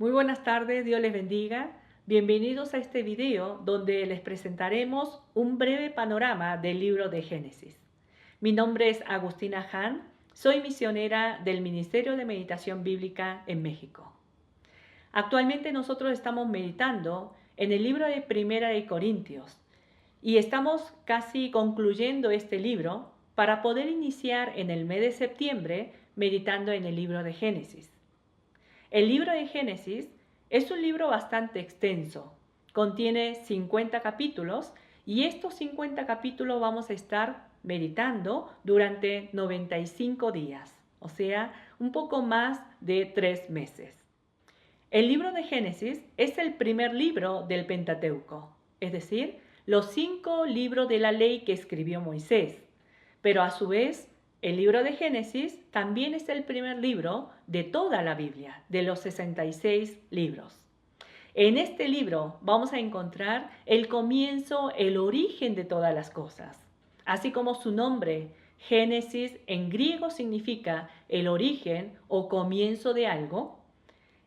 Muy buenas tardes, Dios les bendiga. Bienvenidos a este video donde les presentaremos un breve panorama del libro de Génesis. Mi nombre es Agustina Han, soy misionera del Ministerio de Meditación Bíblica en México. Actualmente nosotros estamos meditando en el libro de Primera de Corintios y estamos casi concluyendo este libro para poder iniciar en el mes de septiembre meditando en el libro de Génesis. El libro de Génesis es un libro bastante extenso, contiene 50 capítulos y estos 50 capítulos vamos a estar meditando durante 95 días, o sea, un poco más de 3 meses. El libro de Génesis es el primer libro del Pentateuco, es decir, los 5 libros de la ley que escribió Moisés, pero a su vez el libro de Génesis también es el primer libro de toda la Biblia, de los 66 libros. En este libro vamos a encontrar el comienzo, el origen de todas las cosas. Así como su nombre, Génesis, en griego significa el origen o comienzo de algo,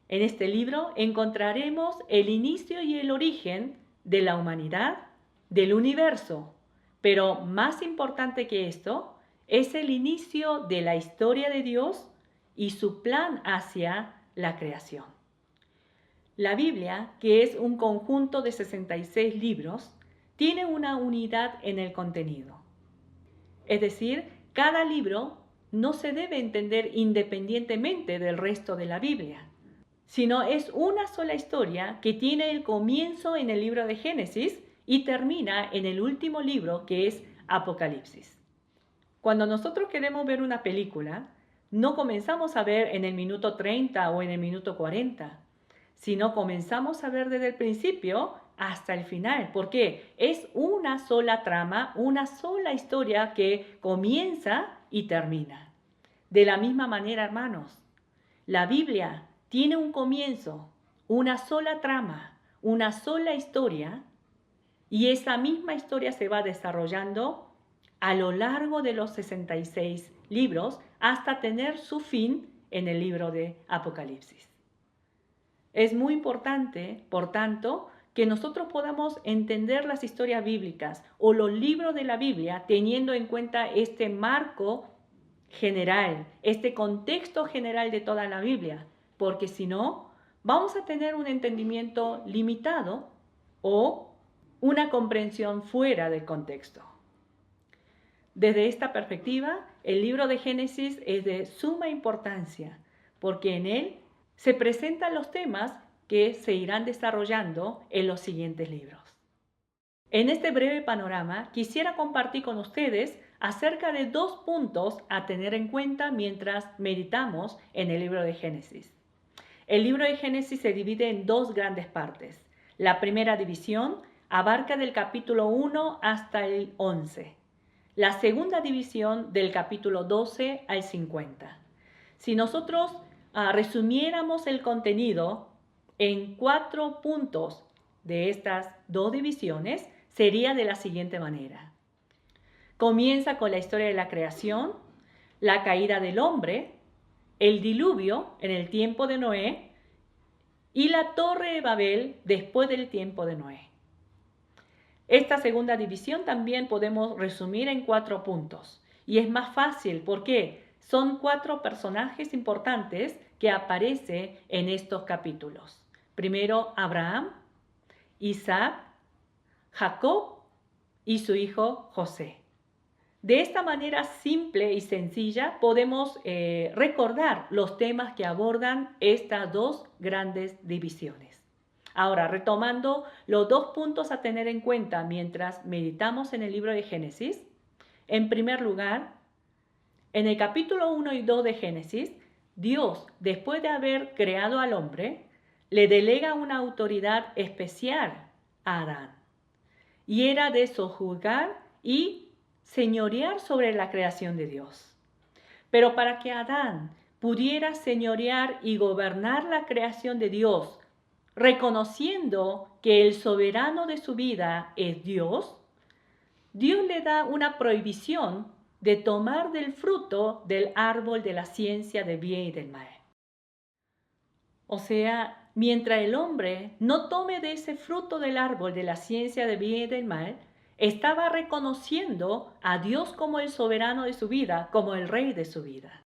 en este libro encontraremos el inicio y el origen de la humanidad, del universo. Pero más importante que esto, es el inicio de la historia de Dios y su plan hacia la creación. La Biblia, que es un conjunto de 66 libros, tiene una unidad en el contenido. Es decir, cada libro no se debe entender independientemente del resto de la Biblia, sino es una sola historia que tiene el comienzo en el libro de Génesis y termina en el último libro que es Apocalipsis. Cuando nosotros queremos ver una película, no comenzamos a ver en el minuto 30 o en el minuto 40, sino comenzamos a ver desde el principio hasta el final, porque es una sola trama, una sola historia que comienza y termina. De la misma manera, hermanos, la Biblia tiene un comienzo, una sola trama, una sola historia, y esa misma historia se va desarrollando a lo largo de los 66 libros hasta tener su fin en el libro de Apocalipsis. Es muy importante, por tanto, que nosotros podamos entender las historias bíblicas o los libros de la Biblia teniendo en cuenta este marco general, este contexto general de toda la Biblia, porque si no, vamos a tener un entendimiento limitado o una comprensión fuera del contexto. Desde esta perspectiva, el libro de Génesis es de suma importancia, porque en él se presentan los temas que se irán desarrollando en los siguientes libros. En este breve panorama, quisiera compartir con ustedes acerca de 2 puntos a tener en cuenta mientras meditamos en el libro de Génesis. El libro de Génesis se divide en 2 grandes partes. La primera división abarca del capítulo 1 hasta el 11. La segunda división del capítulo 12 al 50. Si nosotros resumiéramos el contenido en 4 puntos de estas 2 divisiones, sería de la siguiente manera. Comienza con la historia de la creación, la caída del hombre, el diluvio en el tiempo de Noé y la torre de Babel después del tiempo de Noé. Esta segunda división también podemos resumir en 4 puntos. Y es más fácil porque son 4 personajes importantes que aparecen en estos capítulos. Primero, Abraham, Isaac, Jacob y su hijo José. De esta manera simple y sencilla podemos recordar los temas que abordan estas 2 grandes divisiones. Ahora, retomando los 2 puntos a tener en cuenta mientras meditamos en el libro de Génesis. En primer lugar, en el capítulo 1 y 2 de Génesis, Dios, después de haber creado al hombre, le delega una autoridad especial a Adán. Y era de sojuzgar y señorear sobre la creación de Dios. Pero para que Adán pudiera señorear y gobernar la creación de Dios, reconociendo que el soberano de su vida es Dios, Dios le da una prohibición de tomar del fruto del árbol de la ciencia del bien y del mal. O sea, mientras el hombre no tome de ese fruto del árbol de la ciencia del bien y del mal, estaba reconociendo a Dios como el soberano de su vida, como el rey de su vida.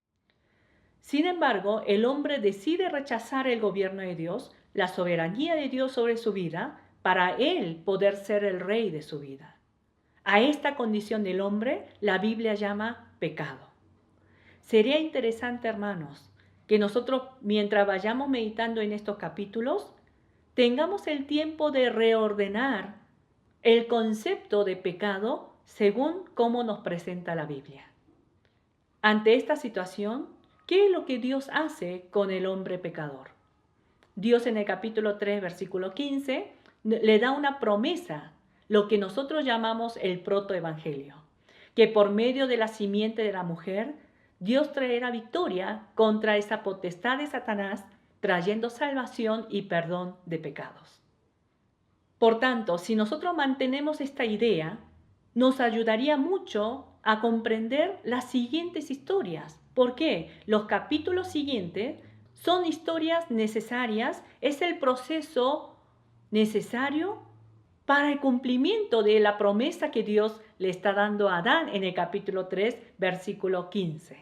Sin embargo, el hombre decide rechazar el gobierno de Dios, la soberanía de Dios sobre su vida, para él poder ser el rey de su vida. A esta condición del hombre la Biblia llama pecado. Sería interesante, hermanos, que nosotros, mientras vayamos meditando en estos capítulos, tengamos el tiempo de reordenar el concepto de pecado según cómo nos presenta la Biblia. Ante esta situación, ¿qué es lo que Dios hace con el hombre pecador? Dios en el capítulo 3, versículo 15, le da una promesa, lo que nosotros llamamos el protoevangelio, que por medio de la simiente de la mujer, Dios traerá victoria contra esa potestad de Satanás, trayendo salvación y perdón de pecados. Por tanto, si nosotros mantenemos esta idea, nos ayudaría mucho a comprender las siguientes historias. ¿Por qué? Los capítulos siguientes son historias necesarias, es el proceso necesario para el cumplimiento de la promesa que Dios le está dando a Adán en el capítulo 3, versículo 15.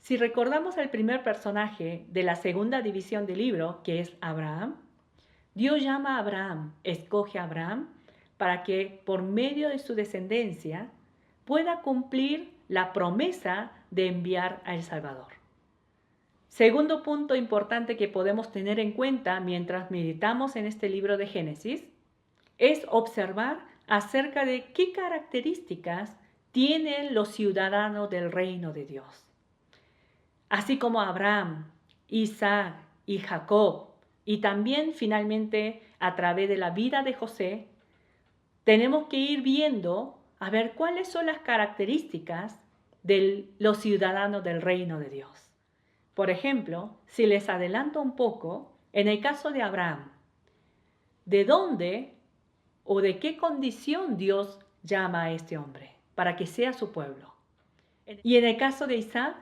Si recordamos al primer personaje de la segunda división del libro, que es Abraham, Dios llama a Abraham, escoge a Abraham para que por medio de su descendencia pueda cumplir la promesa de enviar al Salvador. Segundo punto importante que podemos tener en cuenta mientras meditamos en este libro de Génesis es observar acerca de qué características tienen los ciudadanos del reino de Dios. Así como Abraham, Isaac y Jacob, y también finalmente a través de la vida de José, tenemos que ir viendo a ver cuáles son las características de los ciudadanos del reino de Dios. Por ejemplo, si les adelanto un poco, en el caso de Abraham, ¿de dónde o de qué condición Dios llama a este hombre para que sea su pueblo? Y en el caso de Isaac,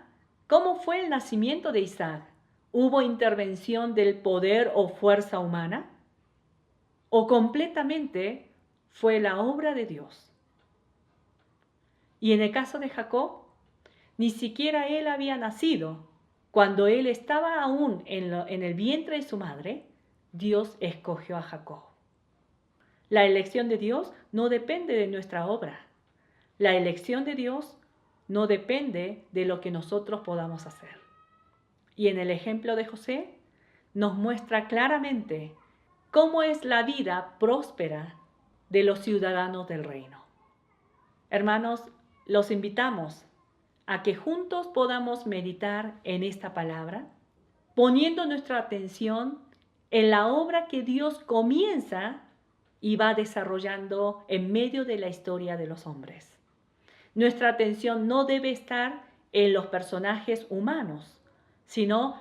¿cómo fue el nacimiento de Isaac? ¿Hubo intervención del poder o fuerza humana? ¿O completamente fue la obra de Dios? Y en el caso de Jacob, ni siquiera él había nacido. Cuando él estaba aún en el vientre de su madre, Dios escogió a Jacob. La elección de Dios no depende de nuestra obra. La elección de Dios no depende de lo que nosotros podamos hacer. Y en el ejemplo de José, nos muestra claramente cómo es la vida próspera de los ciudadanos del reino. Hermanos, los invitamos a que juntos podamos meditar en esta palabra, poniendo nuestra atención en la obra que Dios comienza y va desarrollando en medio de la historia de los hombres. Nuestra atención no debe estar en los personajes humanos, sino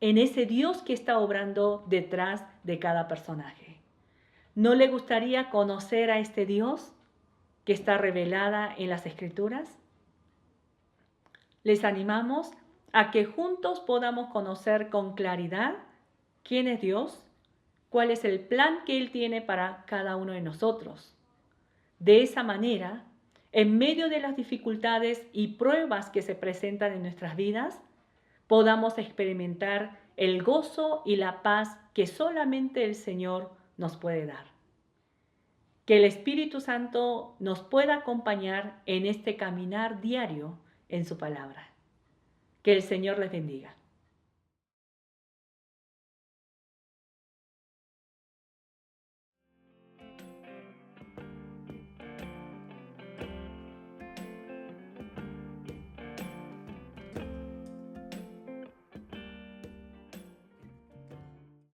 en ese Dios que está obrando detrás de cada personaje. ¿No le gustaría conocer a este Dios que está revelada en las Escrituras? Les animamos a que juntos podamos conocer con claridad quién es Dios, cuál es el plan que Él tiene para cada uno de nosotros. De esa manera, en medio de las dificultades y pruebas que se presentan en nuestras vidas, podamos experimentar el gozo y la paz que solamente el Señor nos puede dar. Que el Espíritu Santo nos pueda acompañar en este caminar diario en su palabra. Que el Señor les bendiga.